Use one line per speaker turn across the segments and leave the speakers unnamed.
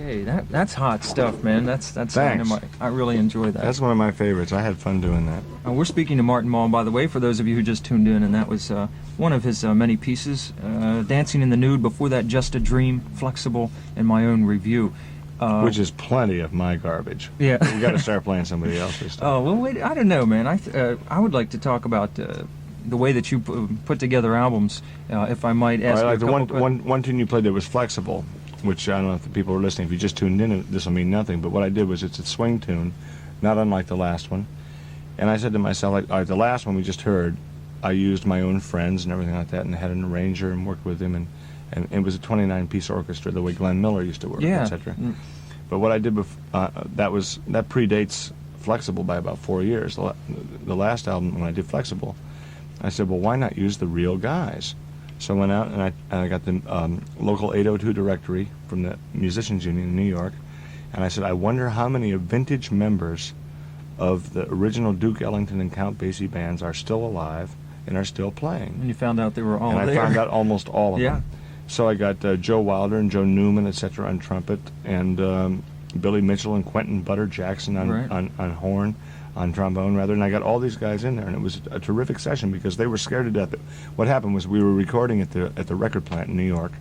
Okay, that's hot stuff, man. That's kind of I really enjoy that.
That's one of my favorites. I had fun doing that.
We're speaking to Martin Mull, by the way, for those of you who just tuned in, and that was one of his many pieces, Dancing in the Nude. Before that, Just a Dream, Flexible, and My Own Review.
Which is plenty of my garbage.
Yeah.
We got to start playing somebody else's stuff.
Oh, well, wait, I don't know, man. I would like to talk about the way that you put together albums, if I might ask you a couple
one tune you played that was Flexible, which I don't know if the people are listening. If you just tuned in, this will mean nothing. But what I did was it's a swing tune, not unlike the last one. And I said to myself, like, all right, the last one we just heard, I used my own friends and everything like that, and had an arranger and worked with him, and it was a 29-piece orchestra, the way Glenn Miller used to work, etc. But what I did that predates Flexible by about 4 years. The last album, when I did Flexible, I said, well, why not use the real guys? So I went out and I got the local 802 directory from the Musicians Union in New York, and I said, I wonder how many vintage members of the original Duke Ellington and Count Basie bands are still alive and are still playing.
And you found out they were all there.
And I found out almost all of them. So I got Joe Wilder and Joe Newman, etc., on trumpet, and Billy Mitchell and Quentin Butter Jackson on horn, on trombone rather, and I got all these guys in there, and it was a terrific session because they were scared to death. What happened was we were recording at the record plant in New York,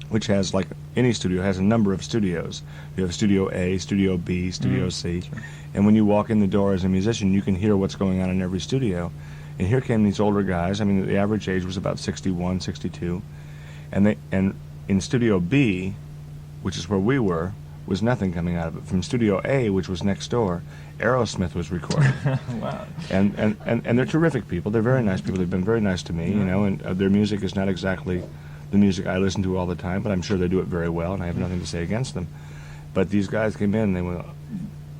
which has, like any studio, has a number of studios. You have Studio A, Studio B, Studio C, and when you walk in the door as a musician, you can hear what's going on in every studio. And here came these older guys. I mean, the average age was about 61, 62. And in Studio B, which is where we were, was nothing coming out of it. From Studio A, which was next door, Aerosmith was recording.
Wow.
And they're terrific people. They're very nice people. They've been very nice to me, you know, and their music is not exactly the music I listen to all the time, but I'm sure they do it very well, and I have nothing to say against them. But these guys came in, and they went,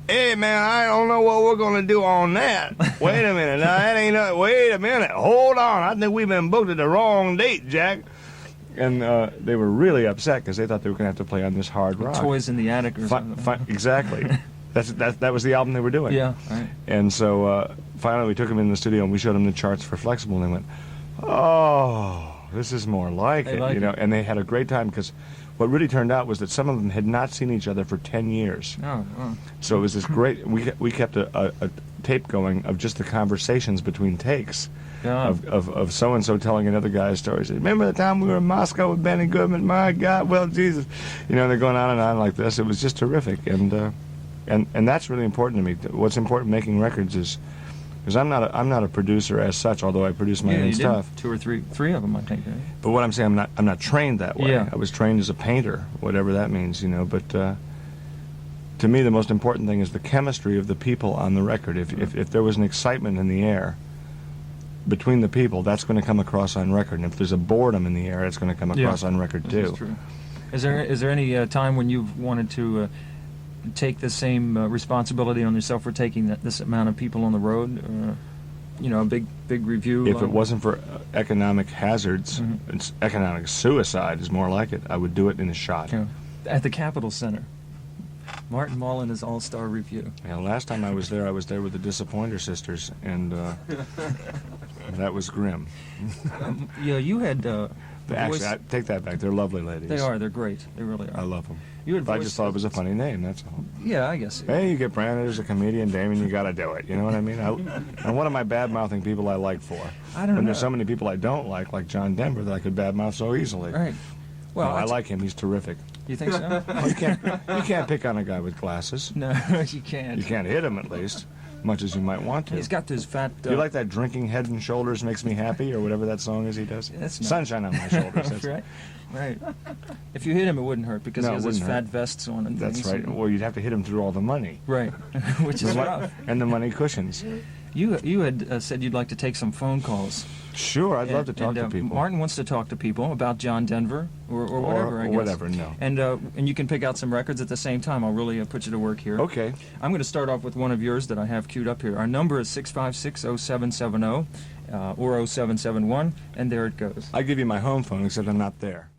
hey, man, I don't know what we're going to do on that. Wait a minute. Now, that ain't wait a minute. Hold on. I think we've been booked at the wrong date, Jack. And they were really upset because they thought they were going to have to play on this hard rock.
Toys in the Attic or something.
Exactly. That was the album they were doing.
Yeah, right.
And so finally we took them in the studio and we showed them the charts for Flexible, and they went, oh, this is more like it, you know. And they had a great time because what really turned out was that some of them had not seen each other for 10 years. So it was this great, we kept a tape going of just the conversations between takes. Of so-and-so telling another guy's stories. Remember the time we were in Moscow with Benny Goodman? My God, well, Jesus. You know, they're going on and on like this. It was just terrific. And that's really important to me. What's important making records is, because I'm not a producer as such, although I produce my own stuff.
Two or three of them, I think. Right?
But what I'm saying, I'm not trained that way.
Yeah.
I was trained as a painter, whatever that means, you know. But to me, the most important thing is the chemistry of the people on the record. If there was an excitement in the air between the people, that's going to come across on record. And if there's a boredom in the air, it's going to come across on record too.
That's true. Is there any time when you've wanted to take the same responsibility on yourself for taking this amount of people on the road? You know, a big review.
If it wasn't for economic hazards, it's economic suicide is more like it. I would do it in a shot.
Yeah. At the Capitol Center. Martin Mull and his all-star review.
Yeah, last time I was there with the Disappointer Sisters, and that was grim.
Yeah, you had.
Actually, I take that back. They're lovely ladies.
They are. They're great. They really are.
I love them.
I
just thought it was a funny name. That's all.
Yeah, I guess.
Hey, you get branded as a comedian, Damian. You got to do it. You know what I mean? And what am I bad-mouthing people I like for?
I don't know.
When there's so many people I don't like John Denver, that I could bad-mouth so easily.
Right. Well,
no, I like him. He's terrific.
You think so?
You can't pick on a guy with glasses.
No, you can't.
You can't hit him, at least, much as you might want to.
He's got this fat...
You like that drinking Head and Shoulders makes me happy, or whatever that song is he does?
That's not...
Sunshine on my shoulders. That's
right. Right. If you hit him, it wouldn't hurt because he has his fat vests on and things.
That's right. Well, you'd have to hit him through all the money.
Right. Which is rough.
And the money cushions.
You had said you'd like to take some phone calls.
Sure, I'd love to talk to people.
Martin wants to talk to people about John Denver or whatever, I guess.
Or whatever, no.
And you can pick out some records at the same time. I'll really put you to work here.
Okay.
I'm going to start off with one of yours that I have queued up here. Our number is 656-0770 or 0771, and there it goes.
I give you my home phone, except I'm not there.